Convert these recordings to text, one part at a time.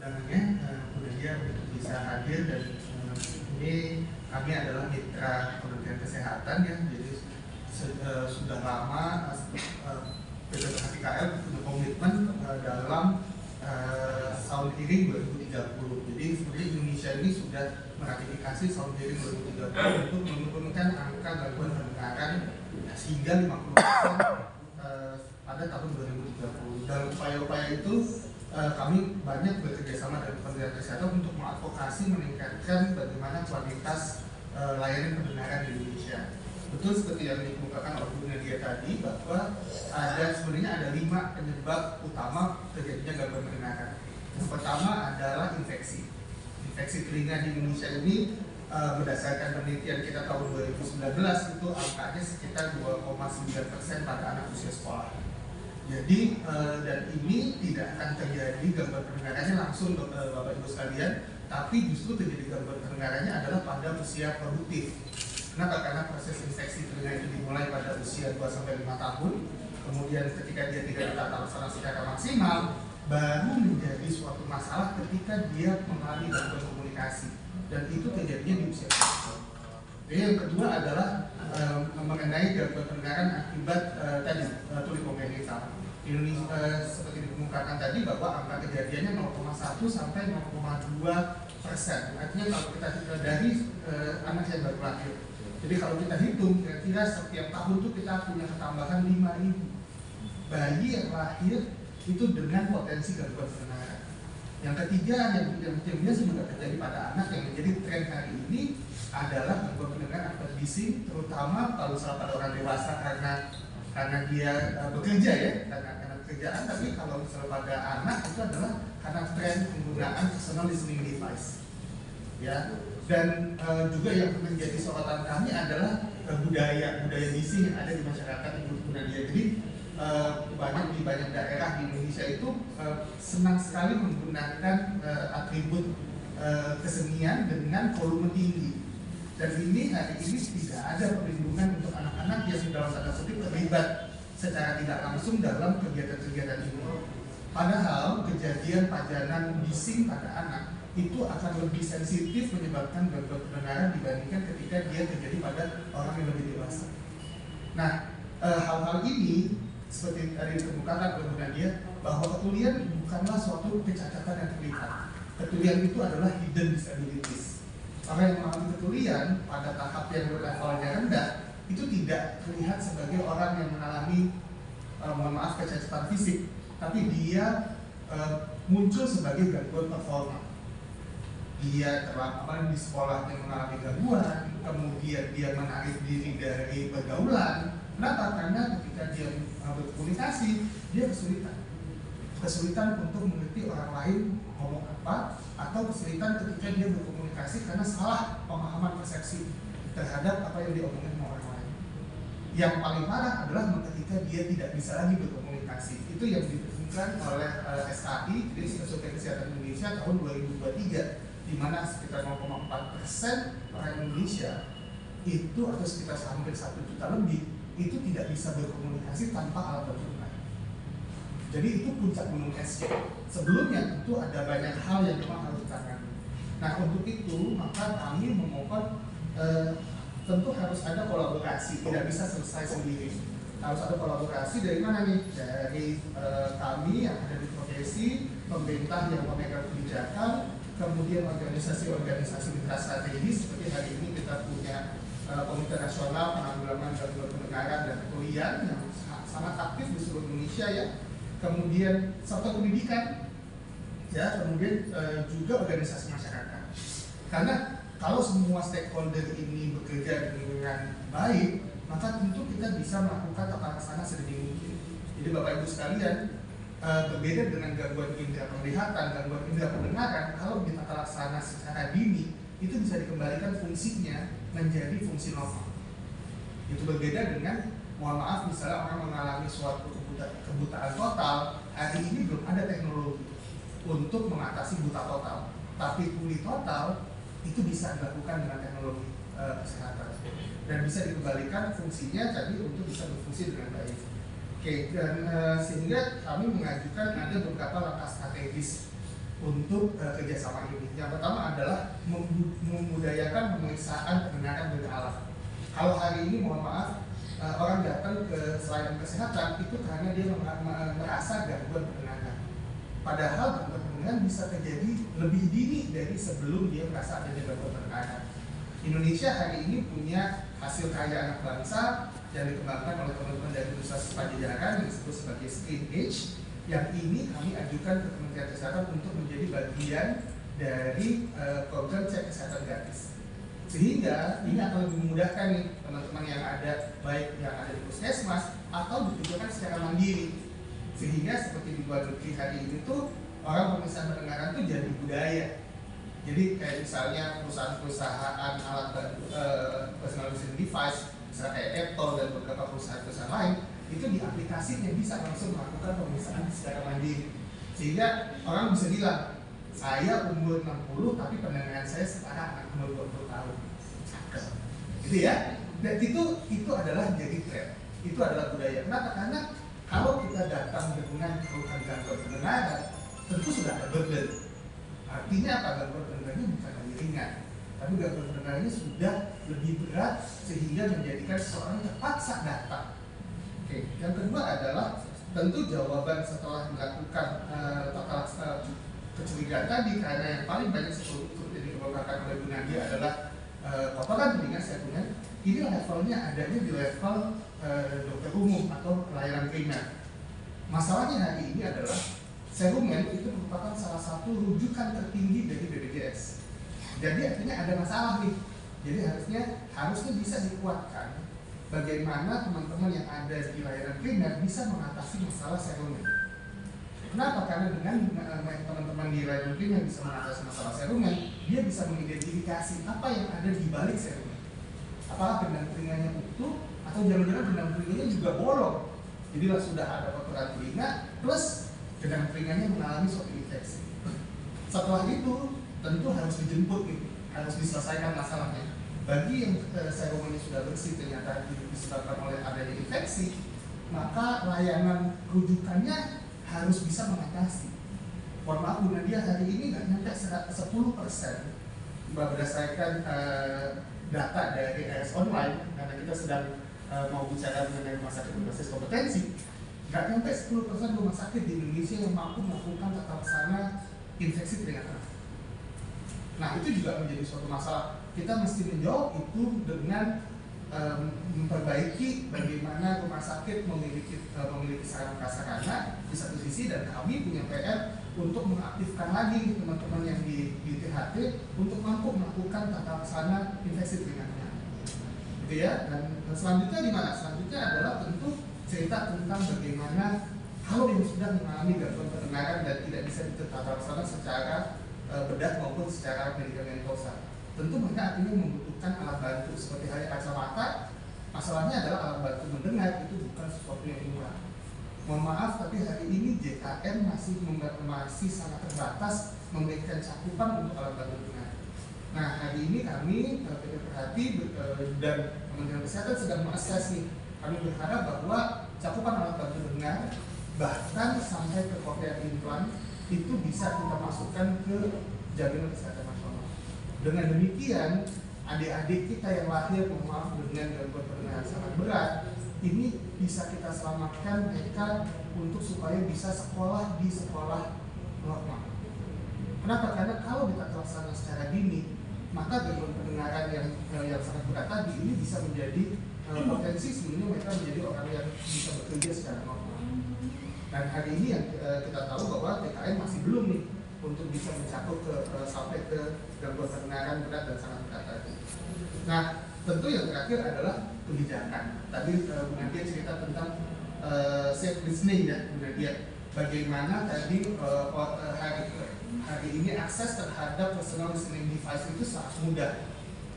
undangannya, kemudian untuk bisa hadir dan ini kami adalah mitra Kementerian Kesehatan ya, jadi sudah lama PT KL punya komitmen dalam Sound Hearing 2030. Jadi sebenarnya Indonesia ini sudah meratifikasi Sound Hearing 2030 untuk menurunkan angka gangguan pendengaran hingga 50% pada tahun 2030. Dalam upaya-upaya itu kami banyak bekerjasama dengan Kementerian Kesehatan untuk mengadvokasi meningkatkan bagaimana kualitas layanan pendengaran di Indonesia. Betul seperti yang dikemukakan oleh Bu Nadia tadi bahwa sebenarnya ada 5 penyebab utama terjadinya gangguan pendengaran. Yang pertama adalah infeksi telinga di Indonesia ini. Berdasarkan penelitian kita tahun 2019 itu angkanya sekitar 2,9% pada anak usia sekolah. Jadi dan ini tidak akan terjadi gangguan pendengarannya langsung Bapak Ibu sekalian, tapi justru terjadi gangguan pendengarannya adalah pada usia produktif. Kenapa? Karena proses infeksi telinga itu dimulai pada usia 2-5 tahun, kemudian ketika dia tidak ditata laksana secara maksimal, baru menjadi suatu masalah ketika dia mengalami gangguan komunikasi, dan itu terjadinya di usia produktif. Jadi yang kedua adalah mengenai gangguan pendengaran akibat tadi tuli kongenital. Indonesia seperti dikemukakan tadi bahwa angka kejadiannya 0,1 sampai 0,2%. Artinya kalau kita dari anak yang baru lahir. Jadi kalau kita hitung kira-kira setiap tahun tuh kita punya ketambahan 5.000 bayi yang lahir itu dengan potensi gangguan pendengaran. Yang ketiga yang biasa juga terjadi pada anak yang menjadi tren hari ini adalah gangguan pendengaran akibat bising, terutama kalau misalnya pada orang dewasa karena dia bekerja ya, karena pekerjaan, tapi kalau misalnya pada anak itu adalah karena tren penggunaan personal listening device ya. Dan juga yang menjadi sorotan kami adalah budaya bising yang ada di masyarakat Ibu Nadia. Jadi di banyak daerah di Indonesia itu senang sekali menggunakan atribut kesenian dengan volume tinggi. Dan ini hari ini tidak ada perlindungan untuk anak-anak yang dalam tanda kutip terlibat secara tidak langsung dalam kegiatan-kegiatan ini. Padahal kejadian pajanan bising pada anak itu akan lebih sensitif menyebabkan gangguan pendengaran dibandingkan ketika dia terjadi pada orang yang lebih dewasa. Nah, hal-hal ini seperti tadi dikemukakan oleh Bu Nadia bahwa ketulian bukanlah suatu kecacatan yang terlihat. Ketulian itu adalah hidden disabilities. Orang yang mengalami ketulian pada tahap yang levelnya rendah itu tidak terlihat sebagai orang yang mengalami kecacatan fisik, tapi dia muncul sebagai gangguan performa. Dia terlalu di sekolah yang mengalami gangguan, kemudian dia menarik diri dari pergaulan. Kenapa? Karena ketika dia berkomunikasi, dia kesulitan untuk mengerti orang lain ngomong apa, atau kesulitan ketika dia berkomunikasi karena salah pemahaman persepsi terhadap apa yang diomongin sama orang lain. Yang paling parah adalah ketika dia tidak bisa lagi berkomunikasi. Itu yang ditemukan oleh SKI, jadi Survei Kesehatan Indonesia tahun 2023. Di mana sekitar 0,4% orang Indonesia itu atau sekitar hampir 1 juta lebih itu tidak bisa berkomunikasi tanpa alat bantu. Jadi itu puncak gunung es. Sebelumnya tentu ada banyak hal yang memang harus ditangani. Nah untuk itu maka kami memohon tentu harus ada kolaborasi, tidak bisa selesai sendiri. Harus ada kolaborasi dari mana nih? Dari kami yang ada di profesi, pemerintah yang memegang kebijakan, kemudian organisasi-organisasi mitra strategis seperti hari ini kita punya Komite Nasional Penanggulangan Gangguan Pendengaran dan Ketulian yang sangat aktif di seluruh Indonesia ya. Kemudian serta pendidikan ya, kemudian juga organisasi masyarakat. Karena kalau semua stakeholder ini bekerja dengan baik, maka tentu kita bisa melakukan tata laksana sedini mungkin. Jadi Bapak Ibu sekalian, berbeda dengan gangguan indera penglihatan, gangguan indera pendengaran, kalau ditata laksana secara dini itu bisa dikembalikan fungsinya menjadi fungsi normal. Itu berbeda dengan, mohon maaf, misalnya orang mengalami suatu kebutaan total, hari ini belum ada teknologi untuk mengatasi buta total, tapi tuli total itu bisa dilakukan dengan teknologi kesehatan dan bisa dikembalikan fungsinya tadi untuk bisa berfungsi dengan baik. Oke, dan sehingga kami mengajukan ada beberapa langkah strategis untuk kerjasama ini. Yang pertama adalah memudayakan pemeriksaan pendengaran dari alat. Kalau hari ini mohon maaf orang datang ke layanan kesehatan itu karena dia merasa gangguan pendengaran. Padahal gangguan pendengaran bisa terjadi lebih dini dari sebelum dia merasa adanya gangguan pendengaran. Indonesia hari ini punya hasil karya anak bangsa yang dikembangkan oleh teman-teman dari Universitas Padjadjaran yang disebut sebagai ScreenAge. Yang ini kami ajukan ke Kementerian Kesehatan untuk menjadi bagian dari program cek kesehatan gratis. Sehingga ini akan lebih memudahkan nih teman-teman yang ada, baik yang ada di puskesmas atau ditujukan secara mandiri. Sehingga seperti di luar negeri hari ini tuh orang pemeriksaan pendengaran tuh jadi budaya. Jadi kayak misalnya perusahaan-perusahaan alat bantu personal listening device, misalnya kayak Apple dan beberapa perusahaan-perusahaan lain, itu di aplikasinya bisa langsung melakukan pemeriksaan secara mandiri. Sehingga orang bisa bilang, saya umur 60 tapi pendengaran saya sekarang umur 20 tahun. Cakep. Gitu ya. Dan itu adalah jadi tren. Itu adalah budaya. Kenapa? Karena kalau kita datang dengan keluhan gangguan pendengaran, tentu sudah ada burden. Artinya apa? Gangguan pendengarannya bukan hanya ringan, tapi gangguan pendengarannya sudah lebih berat sehingga menjadikan seseorang terpaksa datang. Oke. Yang kedua adalah tentu jawaban setelah melakukan kecurigaan tadi, karena yang paling banyak seperti dikemukakan oleh Bu Nadia adalah kotoran telinga serumen. Ini levelnya adanya di level dokter umum atau pelayanan primer. Masalahnya hari ini adalah serumen itu merupakan salah satu rujukan tertinggi dari BPJS. Jadi artinya ada masalah nih. Jadi harusnya bisa dikuatkan bagaimana teman-teman yang ada di layanan primer bisa mengatasi masalah serumen. Kenapa? Karena dengan teman-teman di layanan primer bisa mengatasi masalah serumen, dia bisa mengidentifikasi apa yang ada di balik serumen. Apakah gendang telinganya utuh atau jangan-jangan gendang telinganya juga bolong. Jadi sudah ada kotoran telinga plus gendang telinganya mengalami suatu infeksi. Setelah itu tentu harus dijemput nih, harus diselesaikan masalahnya. Bagi yang serumennya sudah bersih ternyata disebabkan oleh adanya infeksi, maka layanan rujukannya harus bisa mengatasi. Mohon maaf Bu Nadia, hari ini nggak nyampe 10% berdasarkan data dari RS Online, karena kita sedang mau bicara mengenai rumah sakit berbasis kompetensi. Nggak nyampe 10% rumah sakit di Indonesia yang mampu melakukan tata laksana infeksi telinga tengah. Nah itu juga menjadi suatu masalah. Kita mesti menjawab itu dengan memperbaiki bagaimana rumah sakit memiliki sarana prasarana di satu sisi, dan kami punya PR untuk mengaktifkan lagi teman-teman yang di THT untuk mampu melakukan tata laksana infeksi telinganya. Gitu ya. Dan selanjutnya di mana? Selanjutnya adalah tentu cerita tentang bagaimana kalau yang sudah mengalami gangguan pendengaran dan tidak bisa ditata laksana secara bedah maupun secara medikamentosa. Tentu mereka artinya membutuhkan alat bantu seperti halnya kacamata. Masalahnya adalah alat bantu mendengar itu bukan sesuatu yang murah. Mohon maaf, tapi hari ini JKN masih sangat terbatas memberikan cakupan untuk alat bantu mendengar. Nah hari ini kami PP Perhati dan Kementerian Kesehatan sedang mengakses nih. Kami berharap bahwa cakupan alat bantu mendengar bahkan sampai ke cochlear implant itu bisa kita masukkan ke jaminan kesehatan nasional. Dengan demikian, adik-adik kita yang lahir dengan gangguan pendengaran sangat berat, ini bisa kita selamatkan mereka untuk supaya bisa sekolah di sekolah normal. Kenapa? Karena kalau kita terlaksana secara dini, maka gangguan pendengaran yang sangat berat tadi ini bisa menjadi potensi sebenarnya mereka menjadi orang yang bisa bekerja secara normal. Dan hari ini yang kita tahu bahwa TKN masih belum nih untuk bisa mencakup sampai ke gangguan pendengaran berat dan sangat berat tadi. Nah, tentu yang terakhir adalah kebijakan. Tadi Bu Nadia cerita tentang safe listening ya, Bu Nadia. Bagaimana tadi hari ini akses terhadap personal listening device itu sangat mudah.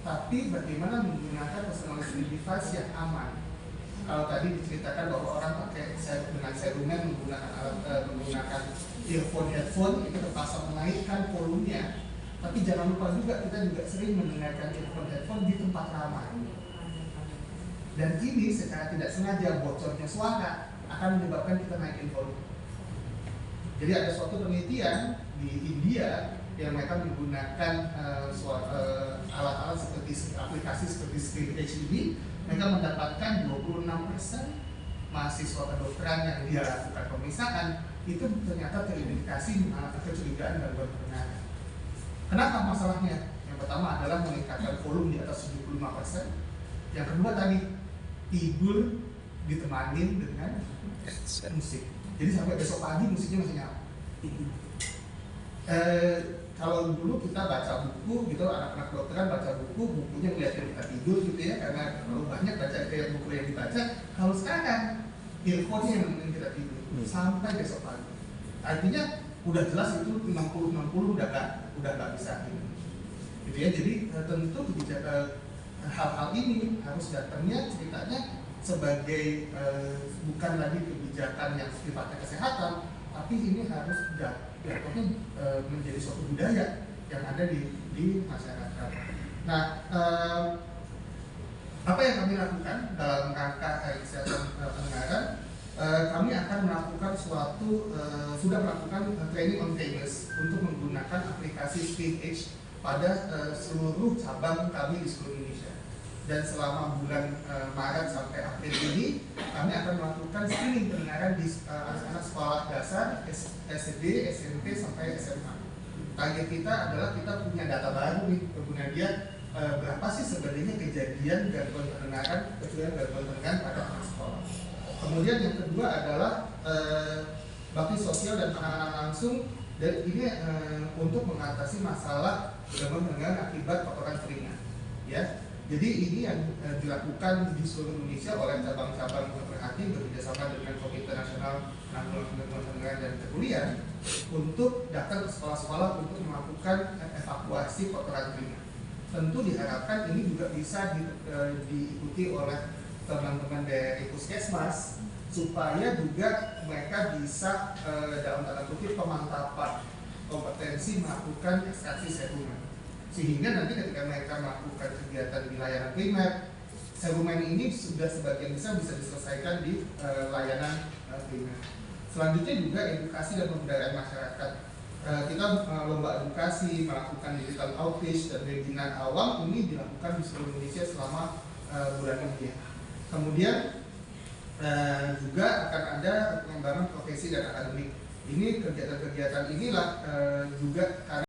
Tapi bagaimana menggunakan personal listening device yang aman? Kalau tadi diceritakan bahwa orang pakai dengan serumen menggunakan earphone, headphone itu terpaksa menaikkan volumenya. Tapi jangan lupa juga kita juga sering mendengarkan earphone, headphone di tempat ramai. Dan ini secara tidak sengaja bocornya suara akan menyebabkan kita naikin volume. Jadi ada suatu penelitian di India yang mereka menggunakan alat-alat seperti aplikasi seperti ScreenEdge ini, mereka mendapatkan 26% mahasiswa kedokteran yang dia lakukan pemeriksaan itu ternyata terindikasi kecurigaan gangguan pendengaran. Kenapa masalahnya? Yang pertama adalah meningkatkan volume di atas 75%. Yang kedua tadi, tidur ditemani dengan musik. Jadi sampai besok pagi musiknya masih nyala. Kalau dulu kita baca buku gitu, anak-anak kedokteran baca buku, bukunya ngeliatin kita tidur gitu ya, karena kalau banyak baca kayak buku yang dibaca. Kalau sekarang earphone-nya yang nemenin kita tidur sampai besok pagi. Artinya udah jelas itu 60-60 udah nggak bisa gitu ya. Jadi tentu kebijakan hal-hal ini harus datangnya ceritanya sebagai bukan lagi kebijakan yang sifatnya kesehatan, tapi ini harus jatuhnya menjadi suatu budaya yang ada di masyarakat. Nah, apa yang kami lakukan dalam rangka kesehatan pendengaran? Kami akan melakukan sudah melakukan training on trainers untuk menggunakan aplikasi ScreenEdge pada seluruh cabang kami di seluruh Indonesia. Dan selama bulan Maret sampai April ini, kami akan melakukan screening pendengaran di anak-anak sekolah dasar, SD, SMP sampai SMA. Target kita adalah kita punya data baru nih, pengguna dia berapa sih sebenarnya kejadian gangguan pendengaran, kecurigaan gangguan pendengaran pada anak sekolah. Kemudian yang kedua adalah bakti sosial dan penanganan langsung, dan ini untuk mengatasi masalah gangguan pendengaran akibat kotoran telinga. Ya, jadi ini yang dilakukan di seluruh Indonesia oleh cabang-cabang pemerhati bekerjasama dengan Komite Nasional Penanggulangan Gangguan Pendengaran dan Kekulian untuk datang ke sekolah-sekolah untuk melakukan evakuasi kotoran telinga. Tentu diharapkan ini juga bisa diikuti oleh teman-teman dari Puskesmas supaya juga mereka bisa dalam tanda kutip pemantapan kompetensi melakukan ekstraksi serumen, sehingga nanti ketika mereka melakukan kegiatan di layanan primer, serumen ini sudah sebagian besar bisa diselesaikan di layanan primer. Selanjutnya juga edukasi dan pemberdayaan masyarakat. Kita lomba edukasi, melakukan digital outreach dan webinar awam ini dilakukan di seluruh Indonesia selama bulan ini. Kemudian juga akan ada pengembangan profesi dan akademik. Ini kegiatan-kegiatan inilah juga